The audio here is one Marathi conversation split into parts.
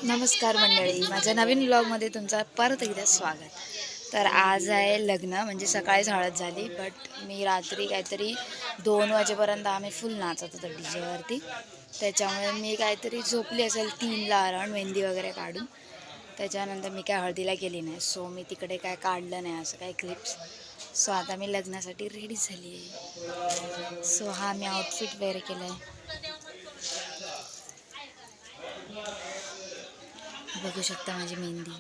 नमस्कार मंडळी, माझ्या नवीन व्लॉगमध्ये तुमचं परत एकदा स्वागत. तर आज आहे लग्न, म्हणजे सकाळीच हळद झाली, बट मी रात्री काहीतरी 2 वाजेपर्यंत आम्ही फुल नाचत होतो डीजेवरती. त्याच्यामुळे मी काहीतरी झोपली असेल 3ला अराउंड, मेहंदी वगैरे काढून. त्याच्यानंतर मी काय हळदीला गेली नाही, सो मी तिकडे काय काढलं नाही असं काही क्लिप्स. सो आता मी लग्नासाठी रेडी झाली आहे. सो हा मी आउटफिट वेअर केला आहे, बघू शकता माझी मेहंदी.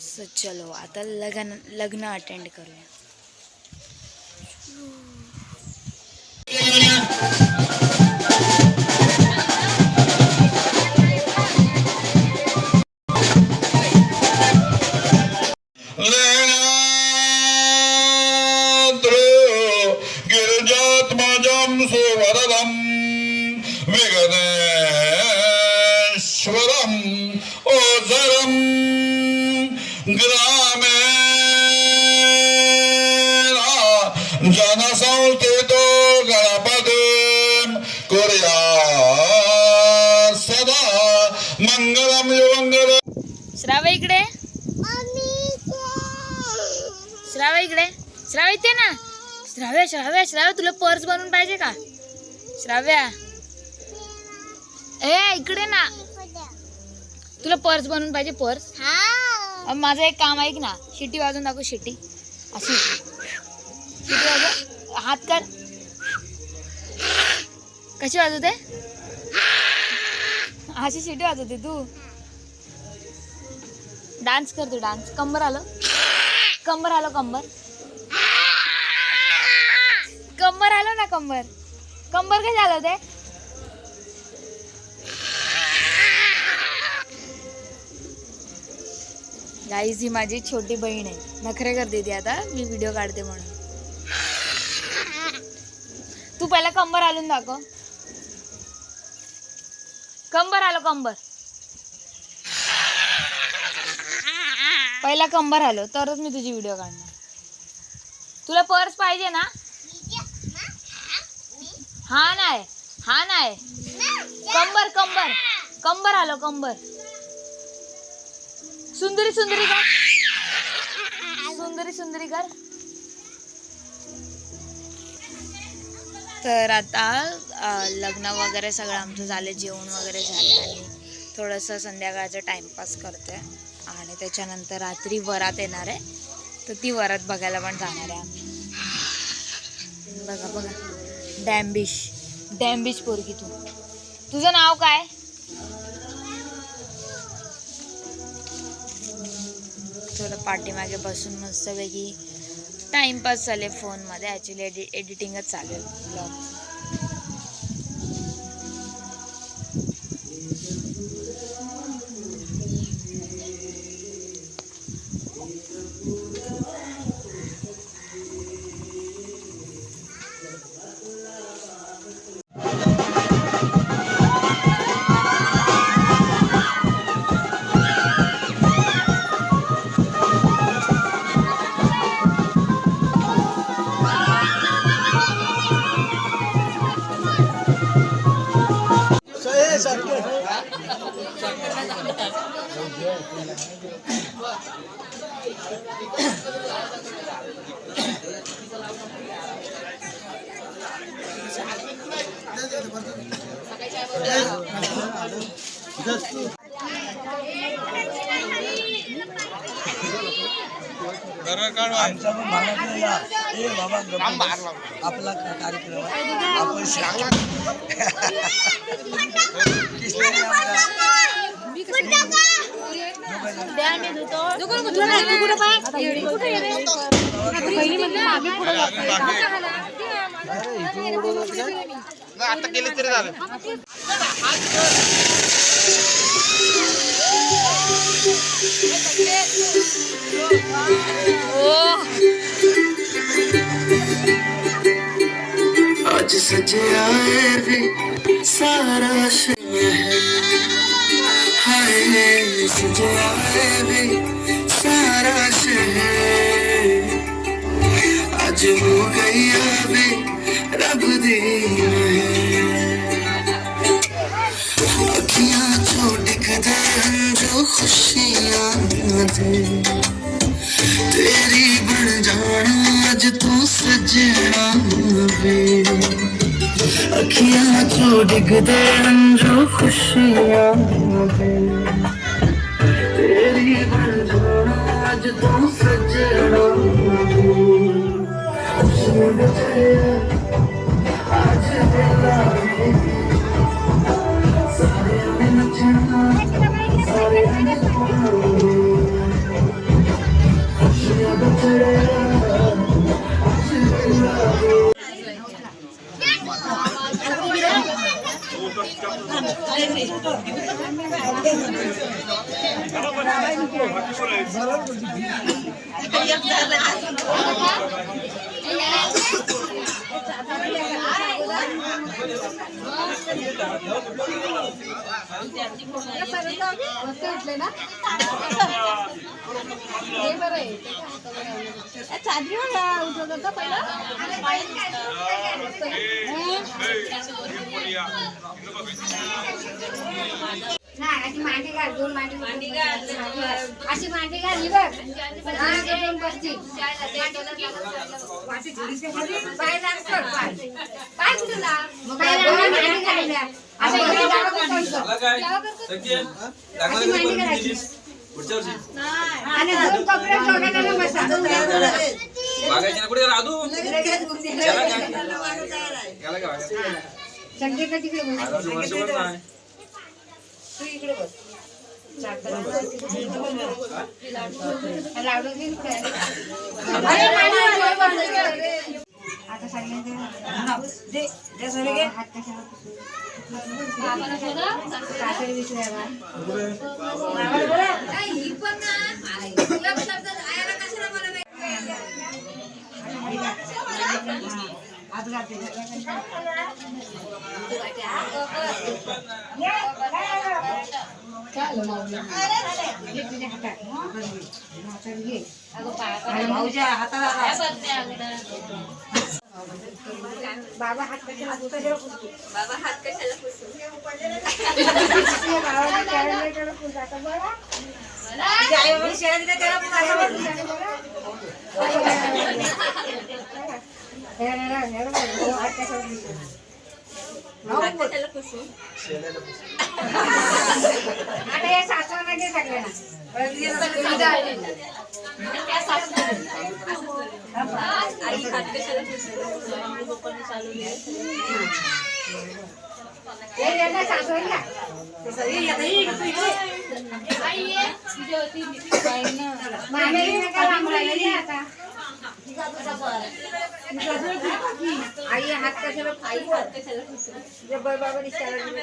सो चलो आता लग्न अटेंड करूया. विघ्नेश्वरम ओझरम ग्रामेणा जनसंस्थितो गणपतिं कुर्या सदा मंगलम युवंगल. श्राव इकडे, श्राव इकडे, श्राव इथे ना. श्राव्या तुला पर्स बनवून पाहिजे का? श्राव्या ए इकडे ना, तुला पर्स बनवून पाहिजे? पर्स माझं एक काम ऐक ना, शिटी वाजून दाखव. शिटी अशी शिटी वाजव, हात कर. कशी वाजवते? अशी शिटी वाजवते तू. डान्स कर तू, डान्स. कंबर आलं, कंबर आलं, कंबर कंबर आलं ना, कंबर कंबर काय झालं ते? गाईज ही माझी छोटी बहीण आहे, नखरे करते ती आता मी व्हिडिओ काढते म्हणून. तू पहिला कंबर आलून दाखव. कंबर आलो, कंबर पहिला कंबर आलो तरच मी तुझी व्हिडिओ काढणार. तुला पर्स पाहिजे ना? हा नाही, हा नाही, कंबर कंबर कंबर आलो, कंबर. सुंदरी सुंदरी कर, सुंदरी सुंदरी कर. तर आता लग्न वगैरे सगळं आमचं झालं, जेवण वगैरे झालं आणि थोडंसं संध्याकाळचं टाइमपास करते. आणि त्याच्यानंतर रात्री वरात येणार आहे, तर ती वरात बघायला पण जाणार आहे आम्ही. बघा बघा, डॅम्बिश डॅम्बिश पोरगी. तुझं नाव काय? थोडं पाठीमागे बसून मस्तपैकी टाइमपास चालेल फोनमध्ये. ॲक्च्युली एडिटिंगच चालेल ब्लॉगचं. आपला कार्यक्रम आपण आता केलं तरी झालं. आज सजे आए भी सारा शहर, हाय सजे आए भी सारा शहर, आज हो गई अभी रब दी तेरी बन जाना अज तू सजना वे अखियां चो डिगदे अंजू खुशियां वे तेरी बन जाना अज तू सजना वे आज वेला सारे नचना सारे नचना खुशियां बचड़े आज वेला अशी मांडी घाल, दोन मांडी अशी मांडी घालली बघ दोन बसती पाय लाग कर पाय पाय कुठे लाग मग पाय मांडी घालल्या अशी मांडी घालायची आणि दोन कपडे जोडायला बसा संगीता तिकडे बस तू इकडे बस लाडू घे आता सगळ्यांचे हात कशाला कातडी विसरूया हात घालते बाबा हात कशाला पुसतो बाबा हात कशाला पुसतो आता या सासवाना घे सगळ्यांना आई हात कशाला आई हात कशाला जबर बाबा दिसायला गेले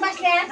बसल्या